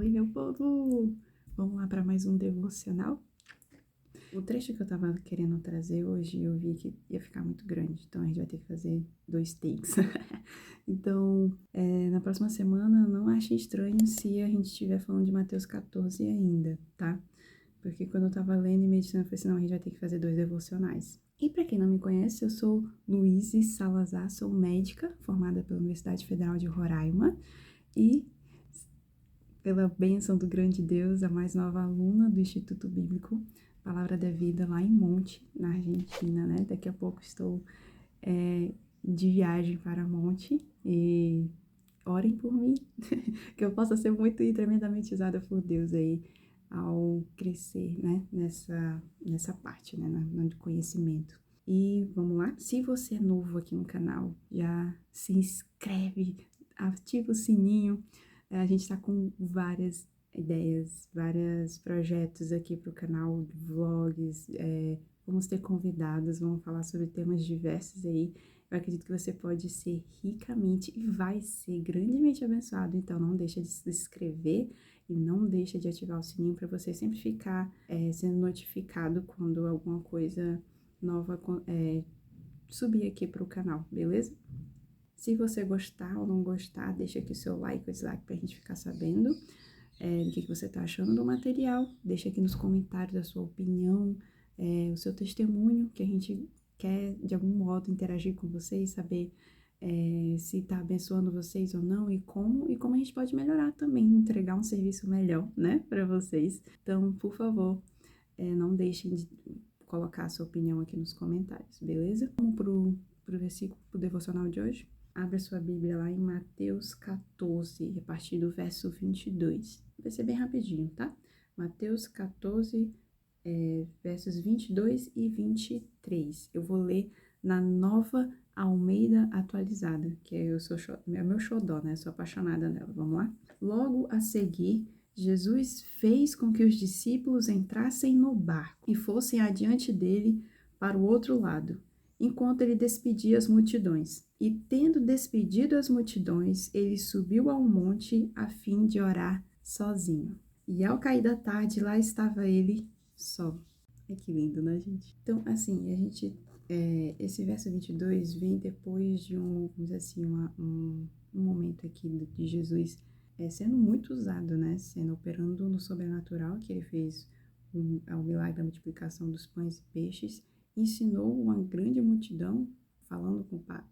Oi, meu povo! Vamos lá para mais um devocional? O trecho que eu tava querendo trazer hoje, eu vi que ia ficar muito grande, então a gente vai ter que fazer 2 takes. Então, na próxima semana, não achem estranho se a gente estiver falando de Mateus 14 ainda, tá? Porque quando eu tava lendo e meditando, eu falei assim, não, a gente vai ter que fazer 2 devocionais. E para quem não me conhece, eu sou Luíse Salazar, sou médica, formada pela Universidade Federal de Roraima e pela bênção do grande Deus, a mais nova aluna do Instituto Bíblico Palavra da Vida, lá em Monte, na Argentina, né? Daqui a pouco estou de viagem para Monte e orem por mim, que eu possa ser muito e tremendamente usada por Deus aí ao crescer, né? Nessa parte, né? No conhecimento. E vamos lá? Se você é novo aqui no canal, já se inscreve, ativa o sininho. A gente tá com várias ideias, vários projetos aqui pro canal, vlogs, vamos ter convidados, vamos falar sobre temas diversos aí. Eu acredito que você pode ser ricamente e vai ser grandemente abençoado, então não deixa de se inscrever e não deixa de ativar o sininho para você sempre ficar sendo notificado quando alguma coisa nova subir aqui pro canal, beleza? Se você gostar ou não gostar, deixa aqui o seu like ou dislike pra gente ficar sabendo do que você tá achando do material. Deixa aqui nos comentários a sua opinião, o seu testemunho, que a gente quer de algum modo interagir com vocês, saber se tá abençoando vocês ou não e como a gente pode melhorar também, entregar um serviço melhor, né, pra vocês. Então, por favor, não deixem de colocar a sua opinião aqui nos comentários, beleza? Vamos pro versículo, pro devocional de hoje? Abra sua Bíblia lá em Mateus 14, a partir do verso 22. Vai ser bem rapidinho, tá? Mateus 14, versos 22 e 23. Eu vou ler na Nova Almeida Atualizada, que é meu xodó, né? Sou apaixonada nela. Vamos lá? Logo a seguir, Jesus fez com que os discípulos entrassem no barco e fossem adiante dele para o outro lado, enquanto ele despedia as multidões. E tendo despedido as multidões, ele subiu ao monte a fim de orar sozinho. E ao cair da tarde, lá estava ele só. É que lindo, né, gente? Então, assim, esse verso 22 vem depois de vamos dizer assim, um momento aqui de Jesus sendo muito usado, né? Sendo operando no sobrenatural, que ele fez o milagre da multiplicação dos pães e peixes, ensinou uma grande multidão, falando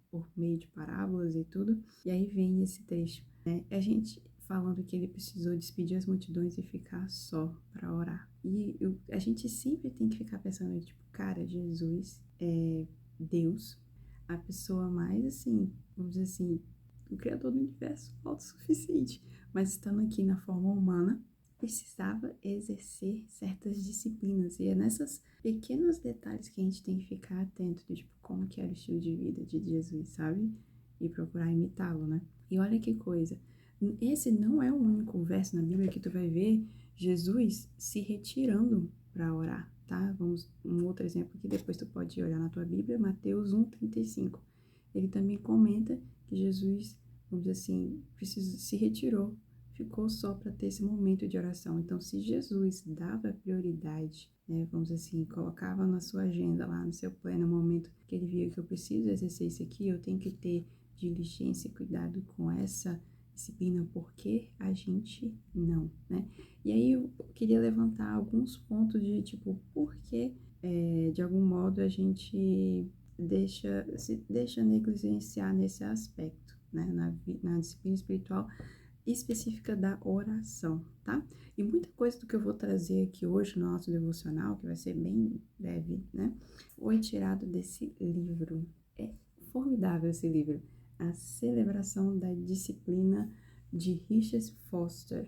por meio de parábolas e tudo, e aí vem esse trecho, né? A gente falando que ele precisou despedir as multidões e ficar só para orar. E a gente sempre tem que ficar pensando, tipo, cara, Jesus é Deus, a pessoa mais, assim, vamos dizer assim, o Criador do universo, autossuficiente, mas estando aqui na forma humana, precisava exercer certas disciplinas. E é nessas pequenos detalhes que a gente tem que ficar atento, de, tipo, como que era o estilo de vida de Jesus, sabe? E procurar imitá-lo, né? E olha que coisa, esse não é o único verso na Bíblia que tu vai ver Jesus se retirando para orar, tá? Vamos, um outro exemplo que depois tu pode olhar na tua Bíblia, Mateus 1,35. Ele também comenta que Jesus, vamos dizer assim, se retirou, ficou só para ter esse momento de oração. Então, se Jesus dava prioridade, né, vamos dizer assim, colocava na sua agenda lá, no seu plano, no momento que ele via que eu preciso exercer isso aqui, eu tenho que ter diligência e cuidado com essa disciplina, porque a gente não, né? E aí eu queria levantar alguns pontos de, tipo, por que, de algum modo, a gente se deixa negligenciar nesse aspecto, né? Na disciplina espiritual específica da oração, tá? E muita coisa do que eu vou trazer aqui hoje no nosso devocional, que vai ser bem breve, né? Foi tirado desse livro. É formidável esse livro. A Celebração da Disciplina, de Richard Foster.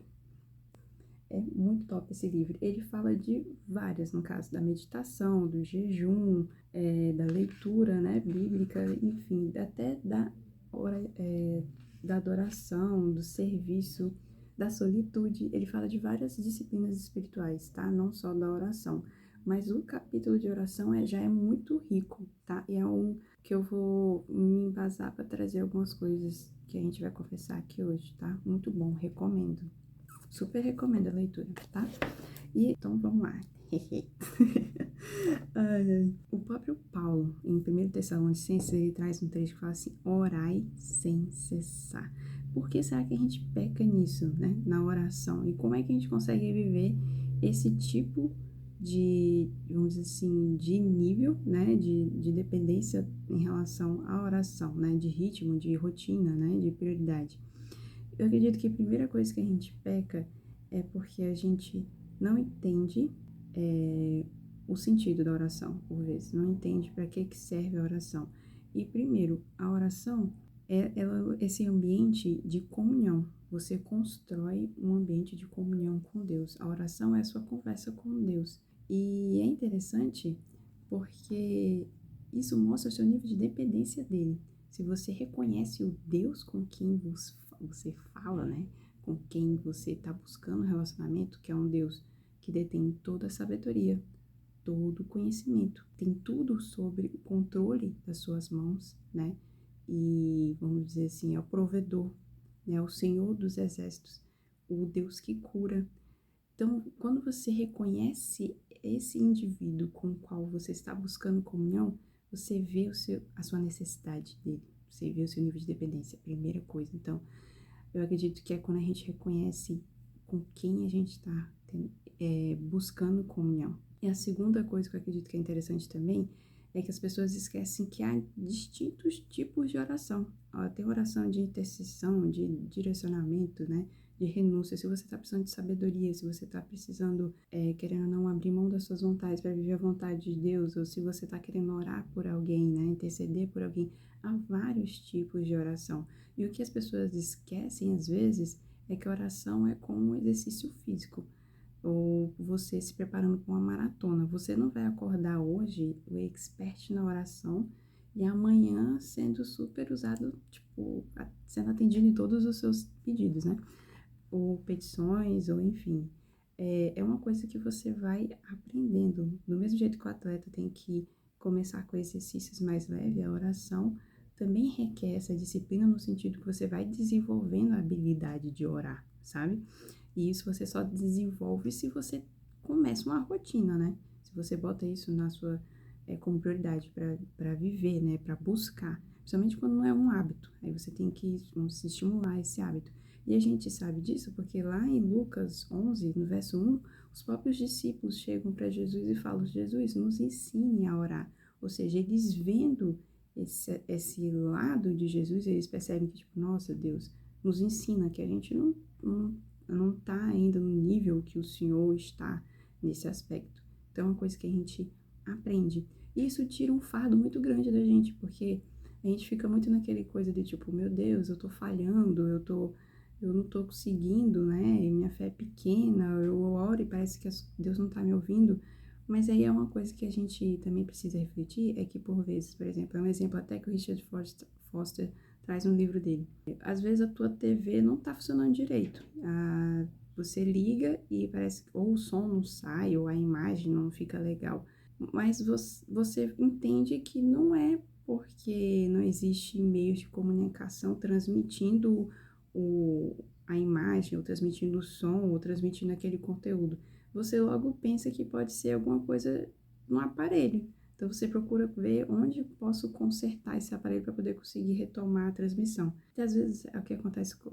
É muito top esse livro. Ele fala de várias, no caso, da meditação, do jejum, da leitura, né, bíblica, enfim, até da adoração, do serviço, da solitude. Ele fala de várias disciplinas espirituais, tá? Não só da oração. Mas o capítulo de oração já é muito rico, tá? E é um que eu vou me embasar para trazer algumas coisas que a gente vai confessar aqui hoje, tá? Muito bom, recomendo. Super recomendo a leitura, tá? E então vamos lá. O próprio Paulo, em 1 Tessalonicenses, ele traz um trecho que fala assim: orai sem cessar. Por que será que a gente peca nisso, né? Na oração? E como é que a gente consegue viver esse tipo de, vamos dizer assim, de nível, né? De dependência em relação à oração, né? De ritmo, de rotina, né? De prioridade. Eu acredito que a primeira coisa que a gente peca é porque a gente não entende o sentido da oração, por vezes, não entende para que serve a oração. E primeiro, a oração é esse ambiente de comunhão. Você constrói um ambiente de comunhão com Deus. A oração é a sua conversa com Deus. E é interessante porque isso mostra o seu nível de dependência dele. Se você reconhece o Deus com quem você fala, né? Com quem você está buscando um relacionamento, que é um Deus que detém toda a sabedoria, todo o conhecimento, tem tudo sobre o controle das suas mãos, né? E vamos dizer assim, é o provedor, né? O Senhor dos exércitos, o Deus que cura. Então, quando você reconhece esse indivíduo com o qual você está buscando comunhão, você vê a sua necessidade dele, você vê o seu nível de dependência, primeira coisa. Então, eu acredito que é quando a gente reconhece com quem a gente está buscando comunhão. E a segunda coisa que eu acredito que é interessante também é que as pessoas esquecem que há distintos tipos de oração. Tem oração de intercessão, de direcionamento, né? De renúncia. Se você está precisando de sabedoria, se você está precisando, querendo não abrir mão das suas vontades para viver a vontade de Deus, ou se você está querendo orar por alguém, né? Interceder por alguém, há vários tipos de oração. E o que as pessoas esquecem às vezes é que a oração é como um exercício físico, ou você se preparando para uma maratona. Você não vai acordar hoje o expert na oração e amanhã sendo super usado, tipo, sendo atendido em todos os seus pedidos, né? Ou petições, ou enfim. É uma coisa que você vai aprendendo. Do mesmo jeito que o atleta tem que começar com exercícios mais leves, a oração também requer essa disciplina no sentido que você vai desenvolvendo a habilidade de orar, sabe? E isso você só desenvolve se você começa uma rotina, né? Se você bota isso na sua como prioridade para viver, né? Para buscar. Principalmente quando não é um hábito. Aí você tem que se estimular esse hábito. E a gente sabe disso porque lá em Lucas 11, no verso 1, os próprios discípulos chegam para Jesus e falam: Jesus, nos ensine a orar. Ou seja, eles vendo esse lado de Jesus, eles percebem que, tipo, nossa, Deus, nos ensina que a gente não está ainda no nível que o Senhor está nesse aspecto. Então, é uma coisa que a gente aprende. E isso tira um fardo muito grande da gente, porque a gente fica muito naquele coisa de tipo, meu Deus, eu tô falhando, eu não tô conseguindo, né? Minha fé é pequena, eu oro e parece que Deus não tá me ouvindo. Mas aí é uma coisa que a gente também precisa refletir, é que por vezes, por exemplo, é um exemplo até que o Richard Foster traz no livro dele. Às vezes a tua TV não tá funcionando direito. Você liga e parece que ou o som não sai ou a imagem não fica legal. Mas você entende que não é porque não existe meios de comunicação transmitindo a imagem, ou transmitindo o som, ou transmitindo aquele conteúdo. Você logo pensa que pode ser alguma coisa no aparelho. Então você procura ver onde posso consertar esse aparelho para poder conseguir retomar a transmissão. E às vezes é o que acontece com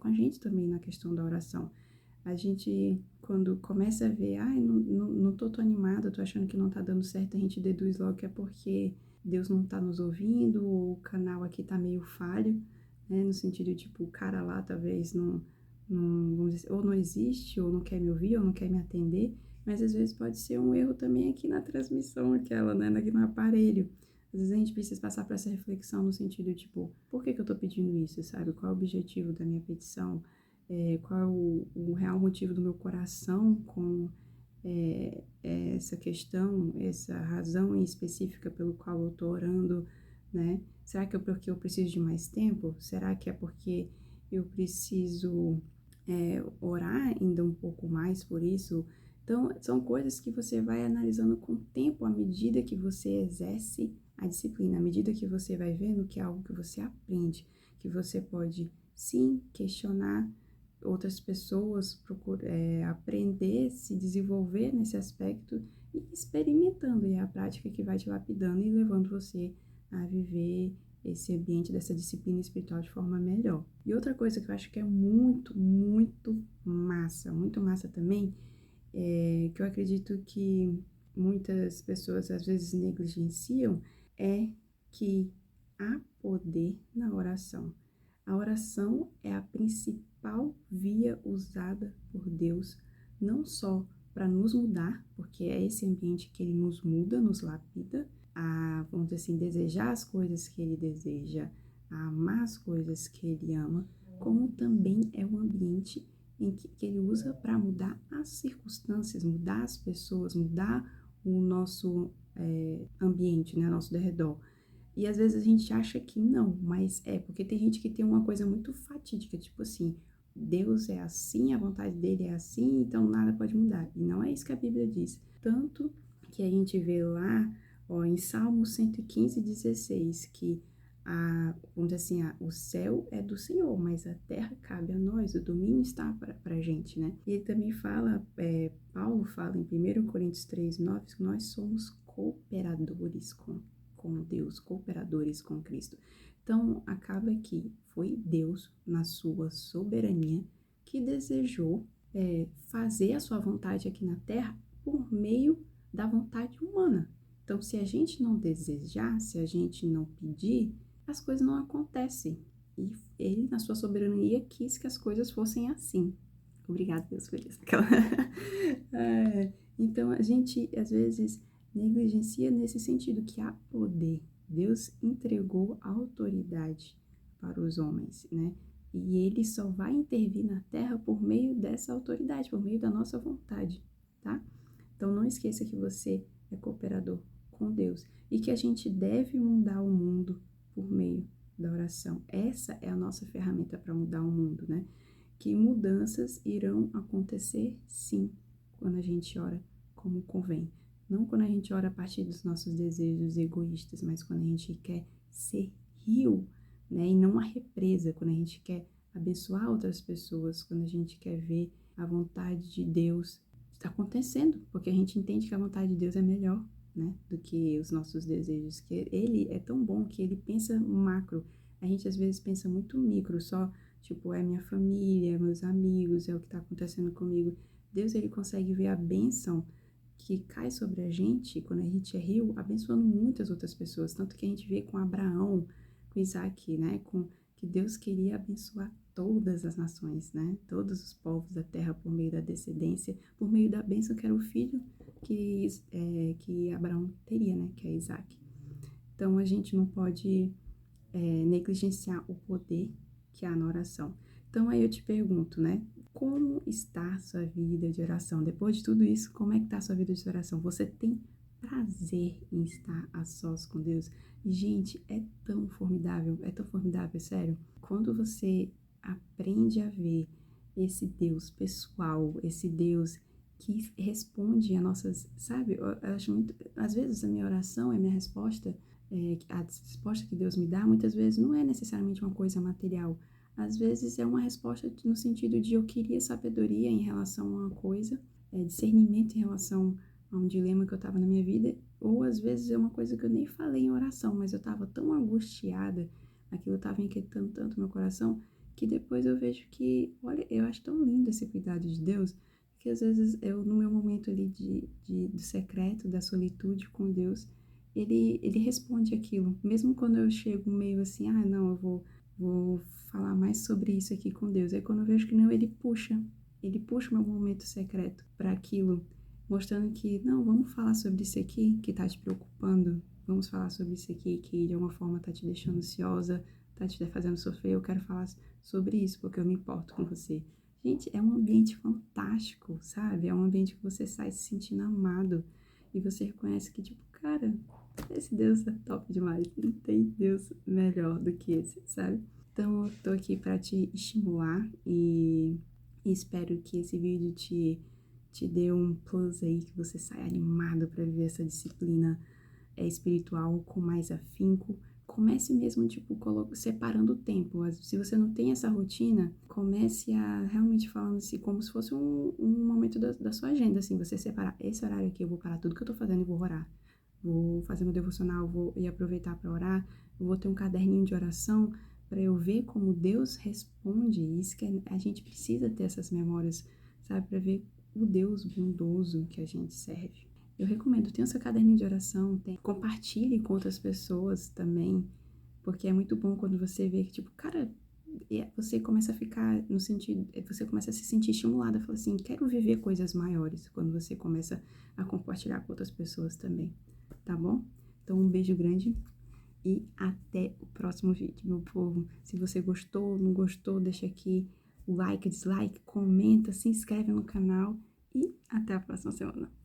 a gente também na questão da oração. A gente, quando começa a ver, não tô animada, tô achando que não tá dando certo, a gente deduz logo que é porque Deus não tá nos ouvindo, ou o canal aqui tá meio falho, né? No sentido, tipo, o cara lá talvez vamos dizer, ou não existe, ou não quer me ouvir, ou não quer me atender, mas às vezes pode ser um erro também aqui na transmissão, aquela, né? Aqui no aparelho. Às vezes a gente precisa passar por essa reflexão no sentido, tipo, por que eu tô pedindo isso, sabe? Qual é o objetivo da minha petição? Qual é o real motivo do meu coração com essa questão, essa razão em específica pelo qual eu estou orando, né? Será que é porque eu preciso de mais tempo? Será que é porque eu preciso orar ainda um pouco mais por isso? Então, são coisas que você vai analisando com o tempo, à medida que você exerce a disciplina, à medida que você vai vendo que é algo que você aprende, que você pode, sim, questionar, outras pessoas aprender, se desenvolver nesse aspecto e experimentando, e é a prática que vai te lapidando e levando você a viver esse ambiente dessa disciplina espiritual de forma melhor. E outra coisa que eu acho que é muito massa também, que eu acredito que muitas pessoas às vezes negligenciam, é que há poder na oração. A oração é a principal via usada por Deus, não só para nos mudar, porque é esse ambiente que Ele nos muda, nos lapida, a, vamos dizer assim, desejar as coisas que Ele deseja, a amar as coisas que Ele ama, como também é um ambiente em que Ele usa para mudar as circunstâncias, mudar as pessoas, mudar o nosso ambiente, né, nosso derredor. E às vezes a gente acha que não, mas porque tem gente que tem uma coisa muito fatídica, tipo assim, Deus é assim, a vontade dele é assim, então nada pode mudar. E não é isso que a Bíblia diz. Tanto que a gente vê lá, ó, em Salmo 115:16, que vamos dizer assim, o céu é do Senhor, mas a terra cabe a nós, o domínio está para a gente, né? E ele também fala, Paulo fala em 1 Coríntios 3:9, que nós somos cooperadores com Deus, cooperadores com Cristo. Então, acaba que foi Deus, na sua soberania, que desejou fazer a sua vontade aqui na Terra por meio da vontade humana. Então, se a gente não desejar, se a gente não pedir, as coisas não acontecem. E Ele, na sua soberania, quis que as coisas fossem assim. Obrigada, Deus, por isso. Então, a gente, às vezes, negligencia nesse sentido que há poder. Deus entregou a autoridade para os homens, né? E Ele só vai intervir na terra por meio dessa autoridade, por meio da nossa vontade, tá? Então, não esqueça que você é cooperador com Deus e que a gente deve mudar o mundo por meio da oração. Essa é a nossa ferramenta para mudar o mundo, né? Que mudanças irão acontecer, sim, quando a gente ora como convém. Não quando a gente ora a partir dos nossos desejos egoístas, mas quando a gente quer ser rio, né? E não a represa, quando a gente quer abençoar outras pessoas, quando a gente quer ver a vontade de Deus está acontecendo, porque a gente entende que a vontade de Deus é melhor, né, do que os nossos desejos, que Ele é tão bom que Ele pensa macro, a gente às vezes pensa muito micro, só, tipo, é minha família, meus amigos, é o que está acontecendo comigo. Deus, Ele consegue ver a bênção que cai sobre a gente, quando a gente é rio, abençoando muitas outras pessoas, tanto que a gente vê com Abraão, com Isaac, né, que Deus queria abençoar todas as nações, né? Todos os povos da terra por meio da descendência, por meio da bênção que era o filho que Abraão teria, né? Que é Isaac. Então, a gente não pode negligenciar o poder que há na oração. Então, aí eu te pergunto, né? Como está a sua vida de oração? Depois de tudo isso, como é que está a sua vida de oração? Você tem prazer em estar a sós com Deus? E, gente, é tão formidável, sério. Quando você aprende a ver esse Deus pessoal, esse Deus que responde a nossas, sabe? Eu acho muito, às vezes a minha oração, a minha resposta, a resposta que Deus me dá, muitas vezes não é necessariamente uma coisa material. Às vezes é uma resposta no sentido de eu queria sabedoria em relação a uma coisa, discernimento em relação a um dilema que eu estava na minha vida, ou às vezes é uma coisa que eu nem falei em oração, mas eu estava tão angustiada, aquilo estava inquietando tanto meu coração, que depois eu vejo que, olha, eu acho tão lindo esse cuidado de Deus, que às vezes eu, no meu momento ali do secreto, da solitude com Deus, ele responde aquilo, mesmo quando eu chego meio assim, não, eu vou falar mais sobre isso aqui com Deus. Aí quando eu vejo que não, ele puxa o meu momento secreto para aquilo, mostrando que, não, vamos falar sobre isso aqui que tá te preocupando, vamos falar sobre isso aqui que de alguma forma tá te deixando ansiosa, tá te fazendo sofrer, eu quero falar sobre isso porque eu me importo com você. Gente, é um ambiente fantástico, sabe? É um ambiente que você sai se sentindo amado e você reconhece que, tipo, cara, esse Deus é top demais, não tem Deus melhor do que esse, sabe? Então, eu tô aqui pra te estimular e espero que esse vídeo te dê um plus aí, que você saia animado pra viver essa disciplina espiritual com mais afinco, comece mesmo, tipo, separando o tempo. Se você não tem essa rotina, comece a realmente falando assim, como se fosse um momento da sua agenda, assim, você separar esse horário aqui, eu vou parar tudo que eu tô fazendo e vou orar. Vou fazer meu devocional, vou ir aproveitar para orar, eu vou ter um caderninho de oração para eu ver como Deus responde. Isso que a gente precisa ter essas memórias, sabe, para ver o Deus bondoso que a gente serve. Eu recomendo, tenha seu caderninho de oração, compartilhe com outras pessoas também, porque é muito bom quando você vê que, tipo, cara, você começa a ficar no sentido, você começa a se sentir estimulada, fala assim, quero viver coisas maiores, quando você começa a compartilhar com outras pessoas também, tá bom? Então, um beijo grande e até o próximo vídeo, meu povo. Se você gostou, não gostou, deixa aqui o like, dislike, comenta, se inscreve no canal e até a próxima semana.